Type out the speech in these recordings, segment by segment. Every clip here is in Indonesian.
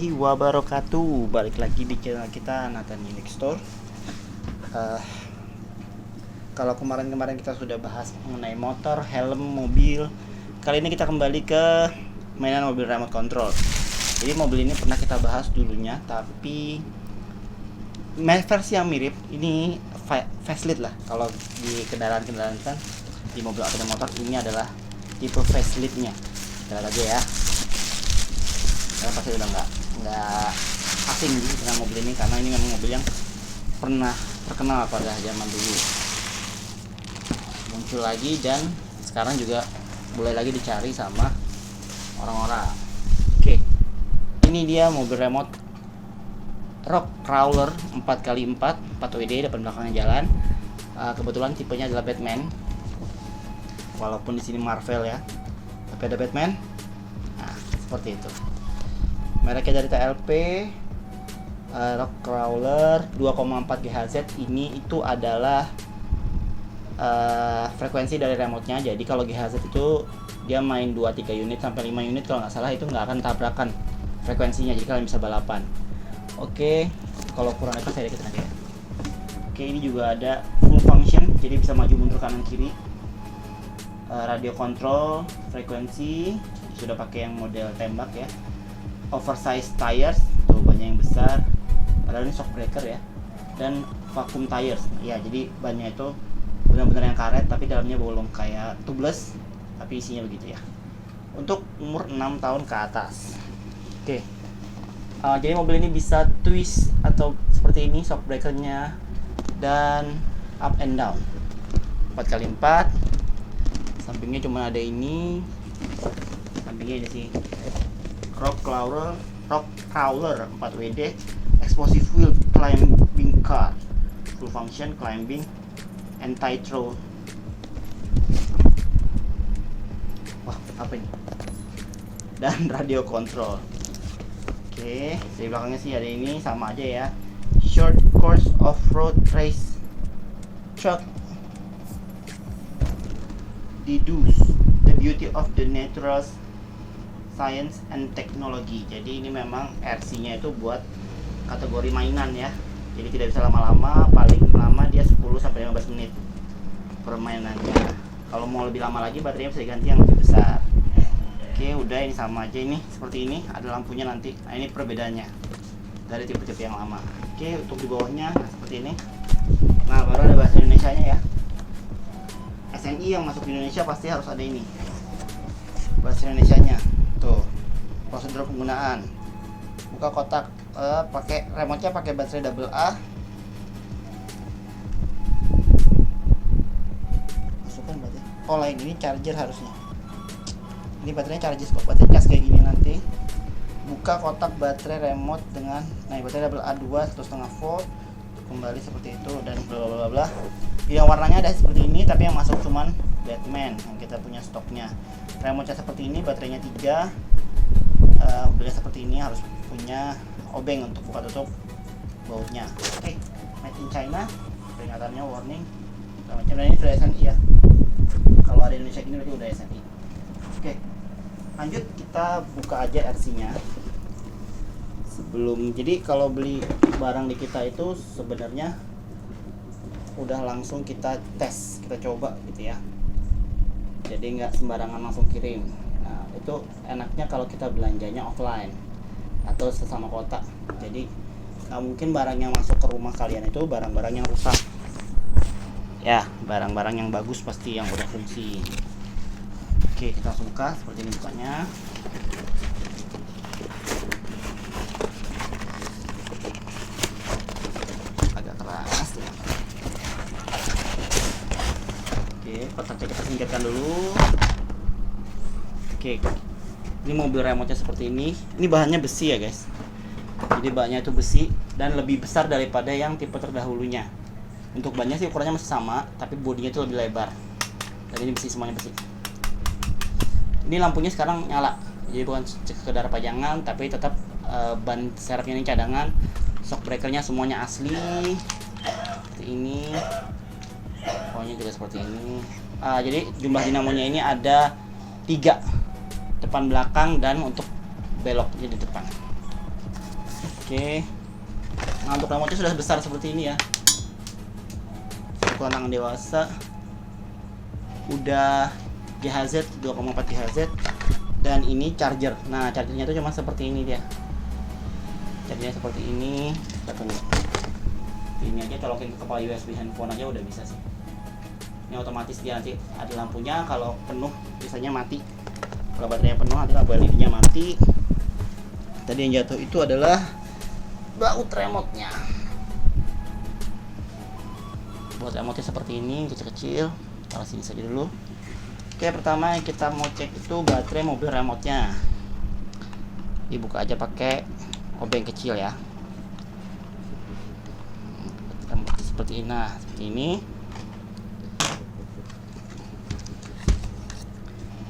warahmatullahi wabarakatuh. Balik lagi di channel kita Nathan Unix Store. Kalau kemarin-kemarin kita sudah bahas mengenai motor, helm, mobil, kali ini kita kembali ke mainan mobil remote control. Jadi mobil ini pernah kita bahas dulunya, tapi versi yang mirip ini facelift lah. Kalau di kendaraan-kendaraan kan, di mobil atau motor ini adalah tipe faceliftnya. Kita lihat aja ya. Karena pasti udah nggak asing dengan mobil ini, karena ini memang mobil yang pernah terkenal pada zaman dulu, muncul lagi dan sekarang juga mulai lagi dicari sama orang-orang. Oke, ini dia mobil remote Rock Crawler 4x4 4WD, depan belakangnya jalan. Kebetulan tipenya adalah Batman, walaupun di sini Marvel ya, tapi ada Batman. Nah, seperti itu. Mereknya dari TLP, Rock Crawler 2,4 GHz. Ini itu adalah frekuensi dari remote-nya. Jadi kalau GHz itu dia main 2-3 unit sampai 5 unit kalau nggak salah, itu nggak akan tabrakan frekuensinya, jadi kalian bisa balapan. Oke, kalau kurang itu saya dikit aja. Oke, ini juga ada full function, jadi bisa maju mundur kanan kiri. Radio control frekuensi, sudah pakai yang model tembak ya. Oversized tires, tuh bannya yang besar, padahal ini shock breaker ya. Dan vacuum tires ya, jadi bannya itu benar-benar yang karet tapi dalamnya bolong kayak tubeless, tapi isinya begitu ya, untuk umur 6 tahun ke atas. Oke, jadi mobil ini bisa twist atau seperti ini shock breakernya, dan up and down 4x4. Sampingnya cuma ada ini, sampingnya ada sih Rock Crawler 4WD explosive wheel climbing car, full function climbing anti-throw. Wah, apa ini? Dan radio control. Oke, di belakangnya sih ada ini, sama aja ya. Short course off-road race truck. The beauty of the natural science and technology. Jadi ini memang RC-nya itu buat kategori mainan ya. Jadi tidak bisa lama-lama, paling lama dia 10-15 menit permainannya. Kalau mau lebih lama lagi, baterainya bisa diganti yang lebih besar. Oke, udah, ini sama aja, ini seperti ini, ada lampunya nanti. Nah, ini perbedaannya dari tipe-tipe yang lama. Oke, untuk di bawahnya nah, seperti ini. Nah, baru ada bahasa Indonesianya ya. SNI yang masuk di Indonesia pasti harus ada ini, bahasa Indonesianya. Tuh, prosedur penggunaan. Buka kotak, pakai remote-nya pakai baterai AA. Masukkan baterai. Oh, lain, ini charger harusnya. Ini baterainya charger kok, baterai cas kayak gini nanti. Buka kotak baterai remote dengan, nah, baterai AA 2 1,5 volt. Kembali seperti itu dan bla bla bla. Yang warnanya ada seperti ini, tapi yang masuk cuman Batman yang kita punya stoknya. Remote-nya seperti ini, baterainya 3. Mobilnya seperti ini, harus punya obeng untuk buka tutup bautnya. Oke, made in China, peringatannya warning macam ini sudah SNI ya. Kalau ada Indonesia ini berarti udah SNI. Oke, lanjut kita buka aja RC-nya. Jadi kalau beli barang di kita itu sebenarnya udah langsung kita tes, kita coba gitu ya. Jadi nggak sembarangan langsung kirim. Nah, itu enaknya kalau kita belanjanya offline atau sesama kota. Jadi nggak mungkin barang yang masuk ke rumah kalian itu barang-barang yang rusak ya, barang-barang yang bagus pasti, yang udah fungsi. Oke, kita langsung buka. Seperti ini bukanya. Agak keras ya. Oke, kotaknya kita singkirkan dulu. Oke, ini mobil remote-nya seperti ini. Ini bahannya besi ya guys. Jadi bahannya itu besi dan lebih besar daripada yang tipe terdahulunya. Untuk bannya sih ukurannya masih sama, tapi bodinya itu lebih lebar. Dan ini besi, semuanya besi. Ini lampunya sekarang nyala, jadi bukan sekedar pajangan, tapi tetap ban serepnya ini cadangan. Shock breakernya semuanya asli seperti ini. Pokoknya juga seperti ini. Jadi jumlah dinamonya ini ada 3, depan belakang dan untuk beloknya di depan. Oke. Nah, untuk remote-nya sudah besar seperti ini ya. Ukuran tangan dewasa. Udah GHz 2,4 GHz. Dan ini charger. Nah, chargernya itu cuma seperti ini dia. Chargernya seperti ini. Kita tunggu. Ini aja colokin ke kepala USB handphone aja udah bisa sih. Ini otomatis dia nanti ada lampunya, kalau penuh biasanya mati. Kalau baterainya penuh nanti lampu LED-nya mati. Tadi yang jatuh itu adalah baut remote-nya. Buat remote-nya seperti ini, kecil-kecil. Taruh sini saja dulu. Oke, pertama yang kita mau cek itu baterai mobil remote-nya. Dibuka aja pakai obeng kecil ya. Seperti ini, nah seperti ini.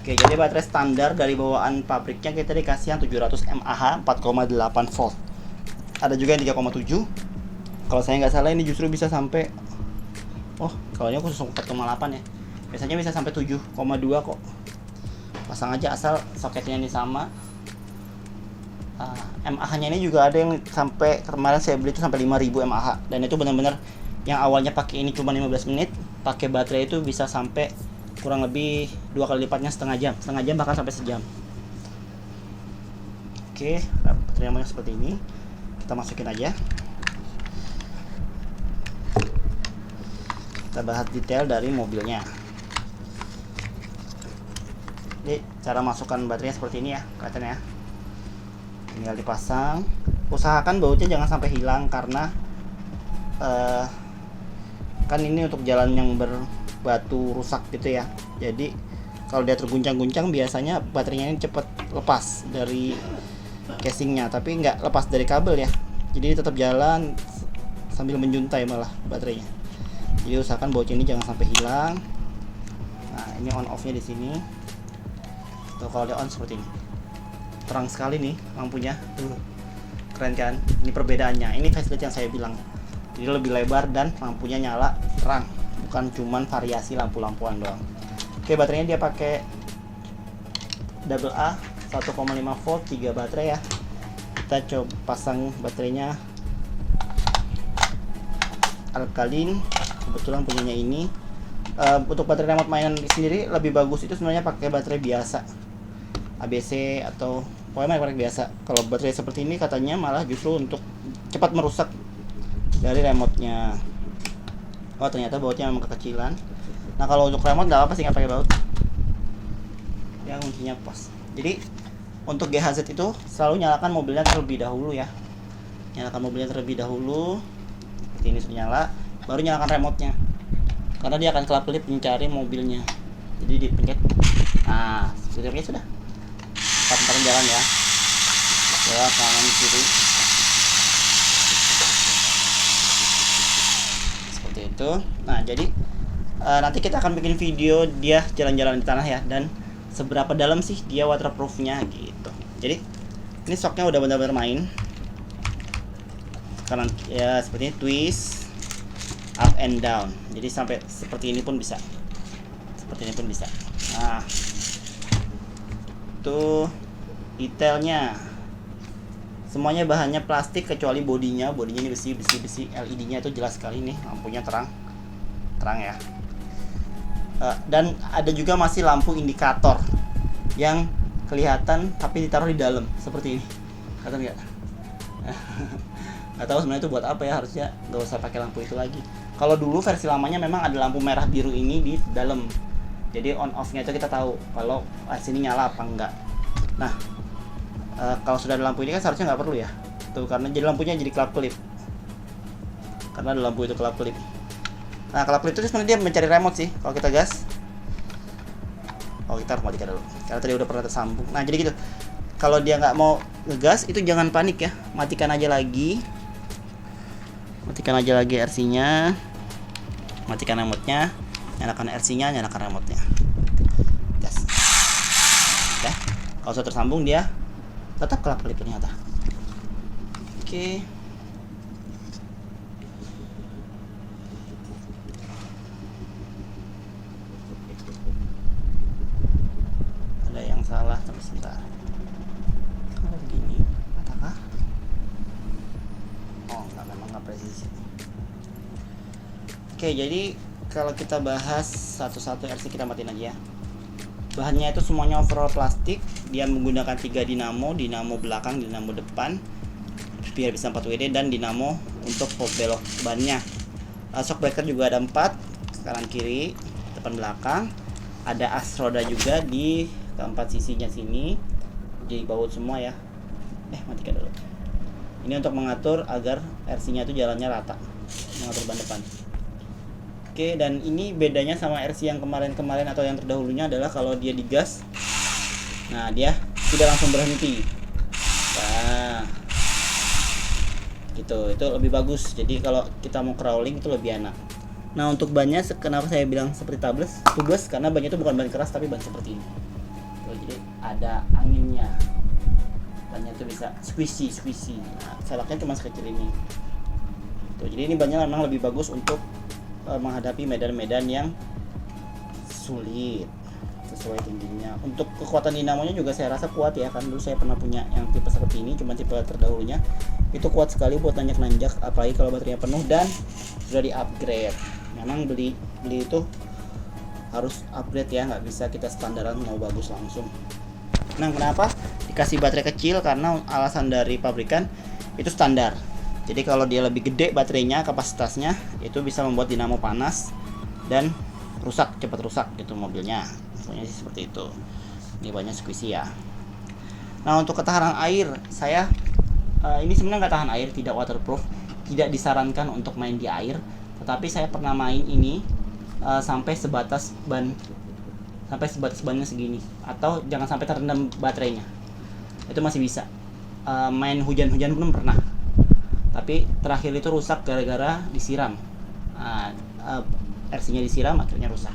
Oke, jadi baterai standar dari bawaan pabriknya kita dikasih yang 700 mAh 4,8 volt. Ada juga yang 3,7. Kalau saya nggak salah ini justru bisa sampai, oh kalau ini khusus 4,8 ya. Biasanya bisa sampai 7,2 kok. Pasang aja asal soketnya ini sama. mAh-nya ini juga ada yang sampai, kemarin saya beli itu sampai 5000 mAh, dan itu benar-benar yang awalnya pakai ini cuma 15 menit, pakai baterai itu bisa sampai kurang lebih 2 kali lipatnya, setengah jam bahkan sampai sejam. Oke, baterai seperti ini. Kita masukin aja. Kita bahas detail dari mobilnya. Jadi cara masukkan baterainya seperti ini ya, kelihatan ya. Tinggal dipasang. Usahakan bautnya jangan sampai hilang karena kan ini untuk jalan yang berbatu rusak gitu ya. Jadi kalau dia terguncang-guncang biasanya baterainya ini cepat lepas dari casingnya, tapi nggak lepas dari kabel ya. Jadi tetap jalan sambil menjuntai malah baterainya. Jadi usahakan bautnya ini jangan sampai hilang. Nah, ini on off-nya di sini. Tuh, kalau dia on seperti ini. Terang sekali nih lampunya. Tuh. Keren kan? Ini perbedaannya. Ini facelift yang saya bilang. Jadi lebih lebar dan lampunya nyala terang, bukan cuman variasi lampu-lampuan doang. Oke, baterainya dia pakai AA 1,5 volt 3 baterai ya. Kita coba pasang baterainya alkalin, kebetulan punyanya ini. Untuk baterai remote mainan sendiri lebih bagus itu sebenarnya pakai baterai biasa, ABC atau pokoknya merek biasa. Kalau baterai seperti ini katanya malah justru untuk cepat merusak dari remote-nya. Oh, ternyata bautnya memang kekecilan. Nah, kalau untuk remote nggak apa-apa sih nggak pakai baut. Ya, kuncinya pas. Jadi untuk GHz itu selalu nyalakan mobilnya terlebih dahulu ya. Nyalakan mobilnya terlebih dahulu. Seperti ini sudah nyala, baru nyalakan remote-nya. Karena dia akan kelap-kelip mencari mobilnya. Jadi dipencet. Nah, sebenarnya sudah. Kita jalan ya. Jalan kanan kiri. Itu. Nah, jadi nanti kita akan bikin video dia jalan-jalan di tanah ya, dan seberapa dalam sih dia waterproofnya gitu. Jadi ini shocknya udah benar-benar main. Kanan ya, seperti ini, twist up and down. Jadi sampai seperti ini pun bisa. Seperti ini pun bisa. Nah, tuh detailnya. Semuanya bahannya plastik kecuali bodinya ini besi. LED-nya itu jelas sekali nih, lampunya terang ya. Dan ada juga masih lampu indikator yang kelihatan tapi ditaruh di dalam seperti ini. Kelihatan nggak? Nggak tahu sebenarnya itu buat apa ya, harusnya nggak usah pakai lampu itu lagi. Kalau dulu versi lamanya memang ada lampu merah biru ini di dalam. Jadi on off-nya itu kita tahu kalau sini nyala apa enggak. Nah, kalau sudah ada lampu ini kan seharusnya nggak perlu ya. Tuh, karena jadi lampunya jadi kelap-kelip. Karena ada lampu itu kelap-kelip. Nah, kelap-kelip itu sebenarnya dia mencari remote sih. Kalau kita gas. Oh, kita harus matikan dulu. Karena tadi udah pernah tersambung. Nah, jadi gitu. Kalau dia nggak mau ngegas itu jangan panik ya. Matikan aja lagi. Matikan aja lagi RC-nya. Matikan remote-nya. Nyalakan RC-nya, nyalakan remote-nya. Gas. Oke. Kalau sudah tersambung dia tetap kelap-kelip ternyata. Oke. Ada yang salah, tapi sebentar. Kalau begini, apakah? Oke, jadi kalau kita bahas satu-satu RC, kita matiin aja ya. Bahannya itu semuanya overall plastik. Dia menggunakan 3 dinamo belakang, dinamo depan biar bisa 4 WD, dan dinamo untuk pop belok bannya. Shock breaker juga ada 4, kanan kiri, depan belakang. Ada as roda juga di keempat sisinya sini, jadi baut semua ya. Matikan dulu. Ini untuk mengatur agar RC nya itu jalannya rata, mengatur ban depan. Oke, dan ini bedanya sama RC yang kemarin-kemarin atau yang terdahulunya adalah kalau dia digas, nah dia tidak langsung berhenti. Nah, gitu, itu lebih bagus. Jadi kalau kita mau crawling itu lebih enak. Nah, untuk bannya kenapa saya bilang seperti tubeless, karena bannya itu bukan ban keras tapi ban seperti ini. Tuh, jadi ada anginnya. Bannya itu bisa squishy. Nah, velgnya cuma sekecil ini. Tuh, jadi ini bannya memang lebih bagus untuk menghadapi medan-medan yang sulit sesuai tingginya. Untuk kekuatan dinamonya juga saya rasa kuat ya, kan dulu saya pernah punya yang tipe seperti ini, cuma tipe terdahulunya itu kuat sekali buat nanjak-nanjak, apalagi kalau baterainya penuh dan sudah di upgrade. Memang beli itu harus upgrade ya, nggak bisa kita standaran mau bagus langsung. Nah, kenapa dikasih baterai kecil? Karena alasan dari pabrikan itu standar. Jadi kalau dia lebih gede baterainya, kapasitasnya, itu bisa membuat dinamo panas dan cepat rusak gitu mobilnya. Pokoknya sih seperti itu. Ini banyak squishy ya. Nah, untuk ketahanan air, saya ini sebenarnya nggak tahan air, tidak waterproof, tidak disarankan untuk main di air. Tetapi saya pernah main ini sampai sebatas bannya segini, atau jangan sampai terendam baterainya. Itu masih bisa. Main hujan-hujan pun pernah. Tapi terakhir itu rusak gara-gara disiram. RC-nya disiram, akhirnya rusak.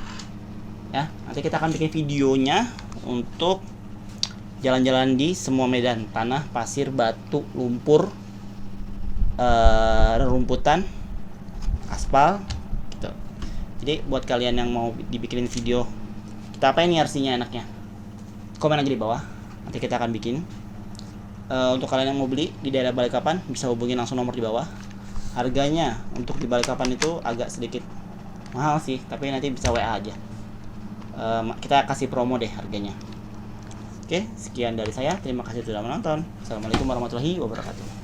Ya, nanti kita akan bikin videonya untuk jalan-jalan di semua medan, tanah, pasir, batu, lumpur, rerumputan, aspal, gitu. Jadi buat kalian yang mau dibikinin video kita apa ini RC-nya enaknya, komen aja di bawah, nanti kita akan bikin. Untuk kalian yang mau beli di daerah Balikpapan bisa hubungin langsung nomor di bawah. Harganya untuk di Balikpapan itu agak sedikit mahal sih, tapi nanti bisa WA aja. Kita kasih promo deh harganya. Oke, sekian dari saya. Terima kasih sudah menonton. Assalamualaikum warahmatullahi wabarakatuh.